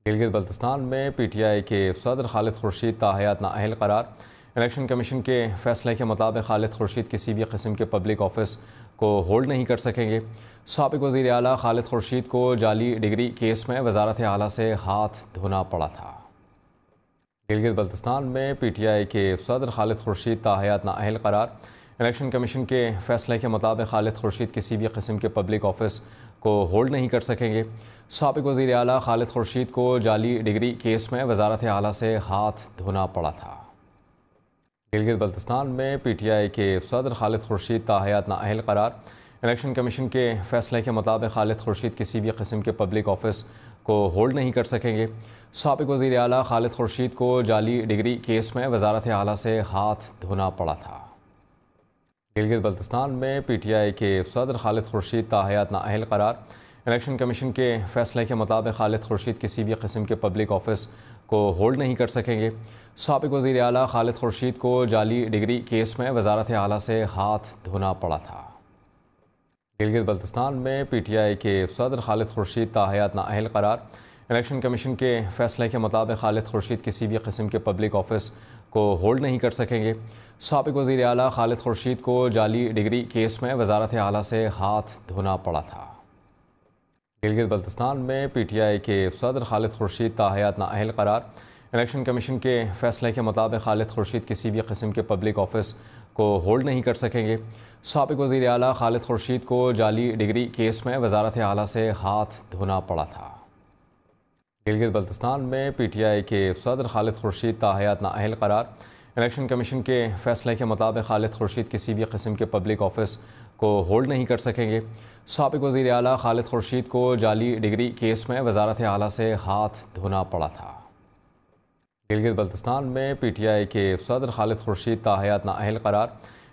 گلگت بلتستان میں P T I کے صدر خالد خورشید تاحیات نااہل قرار۔ الیکشن کمیشن کے فیصلے کے مطابق خالد خورشید کسی بھی قسم کے پبلک آفس کو ہولڈ نہیں کر سکیں گے۔ سابق وزیر اعلیٰ خالد خورشید کو جعلی ڈگری کیس میں وزارت اعلیٰ سے ہاتھ دھونا پڑا تھا۔ گلگت بلتستان میں پی ٹی آئی کے صدر خالد خورشید تاحیات نااہل قرار۔ الیکشن کمیشن کے فیصلے کے مطابق خالد خورشید کسی بھی قسم کے پبلک آفس کو ہولڈ نہیں کر سکیں گے۔ سابق وزیر اعلیٰ خالد خورشید کو جعلی ڈگری کیس میں وزارت اعلیٰ سے ہاتھ دھونا پڑا تھا۔ گلگت بلتستان میں پی ٹی آئی کے صدر خالد خورشید تاحیات نااہل قرار۔ الیکشن کمیشن کے فیصلے کے مطابق خالد خورشید کسی بھی قسم کے پبلک آفس کو ہولڈ نہیں کر سکیں گے۔ سابق وزیر اعلیٰ خالد خورشید کو جعلی ڈگری کیس میں وزارت اعلیٰ سے ہاتھ دھونا پڑا تھا۔ گلگت بلتستان میں پی ٹی آئی کے صدر خالد خورشید تاحیات نااہل قرار۔ الیکشن کمیشن کے فیصلے کے مطابق خالد خورشید کسی بھی قسم کے پبلک آفس کو ہولڈ نہیں کر سکیں گے۔ سابق وزیر اعلیٰ خالد خورشید کو جعلی ڈگری کیس میں وزارت اعلیٰ سے ہاتھ دھونا پڑا تھا۔ گلگت بلتستان میں پی ٹی آئی کے صدر خالد خورشید تاحیات نااہل قرار۔ الیکشن کمیشن کے فیصلے کے مطابق خالد خورشید کسی بھی قسم کے پبلک آفس کو ہولڈ نہیں کر سکیں گے۔ سابق وزیر اعلیٰ خالد خورشید کو جعلی ڈگری کیس میں وزارت اعلیٰ سے ہاتھ دھونا پڑا تھا۔ گلگت بلتستان میں پی ٹی آئی کے صدر خالد خورشید تاحیات نااہل قرار۔ الیکشن کمیشن کے فیصلے کے مطابق خالد خورشید کسی بھی قسم کے پبلک آفس کو ہولڈ نہیں کر سکیں گے۔ سابق وزیر اعلیٰ خالد خورشید کو جعلی ڈگری کیس میں وزارت اعلیٰ سے ہاتھ دھونا پڑا تھا۔ گلگت بلتستان میں پی ٹی آئی کے صدر خالد خورشید تاحیات نااہل قرار۔ الیکشن کمیشن کے فیصلے کے مطابق خالد خورشید کسی بھی قسم کے پبلک آفس کو ہولڈ نہیں کر سکیں گے۔ سابق وزیر اعلیٰ خالد خورشید کو جعلی ڈگری کیس میں وزارت اعلیٰ سے ہاتھ دھونا پڑا تھا۔ گلگت بلتستان میں پی ٹی آئی کے صدر خالد خورشید تاحیات نااہل قرار۔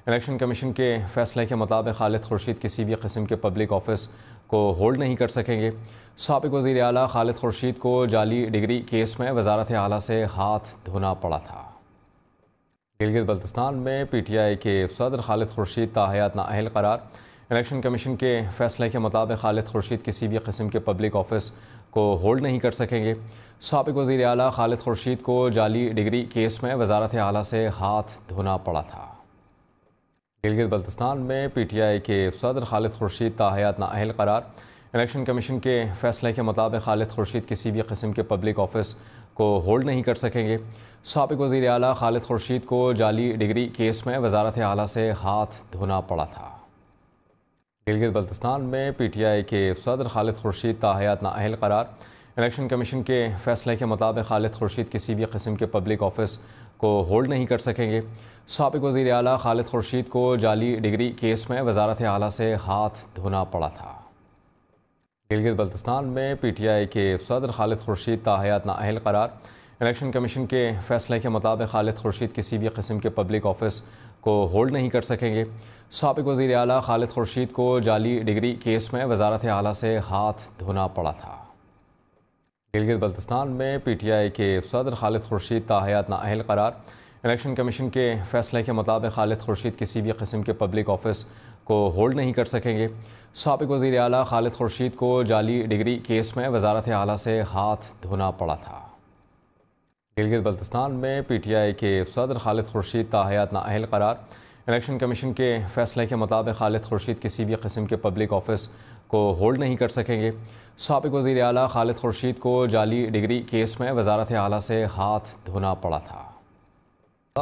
الیکشن کمیشن کے فیصلے کے مطابق خالد خورشید کسی بھی قسم کے پبلک آفس کو ہولڈ نہیں کر سکیں گے۔ سابق وزیر اعلیٰ خالد خورشید کو جعلی ڈگری کیس میں وزارت اعلیٰ سے ہاتھ دھونا پڑا تھا۔ گلگت بلتستان میں پی ٹی آئی کے صدر خالد خورشید تاحیات نااہل قرار۔ الیکشن کمیشن کے فیصلے کے مطابق خالد خورشید کسی بھی قسم کے پبلک آفس کو ہولڈ نہیں کر سکیں گے۔ سابق وزیر اعلیٰ خالد خورشید کو جعلی ڈگری کیس میں وزارت اعلیٰ سے ہاتھ دھونا پڑا تھا۔ گلگت بلتستان میں پی ٹی آئی کے صدر خالد خورشید تاحیات نااہل قرار۔ الیکشن کمیشن کے فیصلے کے مطابق خالد خورشید کسی بھی قسم کے پبلک آفس کو ہولڈ نہیں کر سکیں گے۔ سابق وزیر اعلیٰ خالد خورشید کو جعلی ڈگری کیس میں وزارت اعلیٰ سے ہاتھ دھونا پڑا تھا۔ گلگت بلتستان میں پی ٹی آئی کے صدر خالد خورشید تاحیات نااہل قرار۔ الیکشن کمیشن کے فیصلے کے مطابق خالد خورشید کسی بھی قسم کے پبلک آفس کو ہولڈ نہیں کر سکیں گے۔ سابق وزیر اعلیٰ خالد خورشید کو جعلی ڈگری کیس میں وزارت اعلیٰ سے ہاتھ دھونا پڑا تھا۔ گلگت بلتستان میں پی ٹی آئی کے صدر خالد خورشید تاحیات نااہل قرار۔ الیکشن کمیشن کے فیصلے کے مطابق خالد خورشید کسی بھی قسم کے پبلک آفس کو ہولڈ نہیں کر سکیں گے۔ سابق وزیر اعلیٰ خالد خورشید کو جعلی ڈگری کیس میں وزارت اعلیٰ سے ہاتھ دھونا پڑا تھا۔ گلگت بلتستان میں پی ٹی آئی کے صدر خالد خورشید تاحیات نااہل قرار۔ الیکشن کمیشن کے فیصلے کے مطابق خالد خورشید کسی بھی قسم کے پبلک آفس کو ہولڈ نہیں کر سکیں گے۔ سابق وزیر اعلیٰ خالد خورشید کو جعلی ڈگری کیس میں وزارت اعلیٰ سے ہاتھ دھونا پڑا تھا۔ گلگت بلتستان میں پی ٹی آئی کے صدر خالد خورشید تاحیات نااہل قرار۔ الیکشن کمیشن کے فیصلے کے مطابق خالد خورشید کسی بھی قسم کے پبلک آفس کو ہولڈ نہیں کر سکیں گے۔ سابق وزیر اعلیٰ خالد خورشید کو جعلی ڈگری کیس میں وزارت اعلیٰ سے ہاتھ دھونا پڑا تھا۔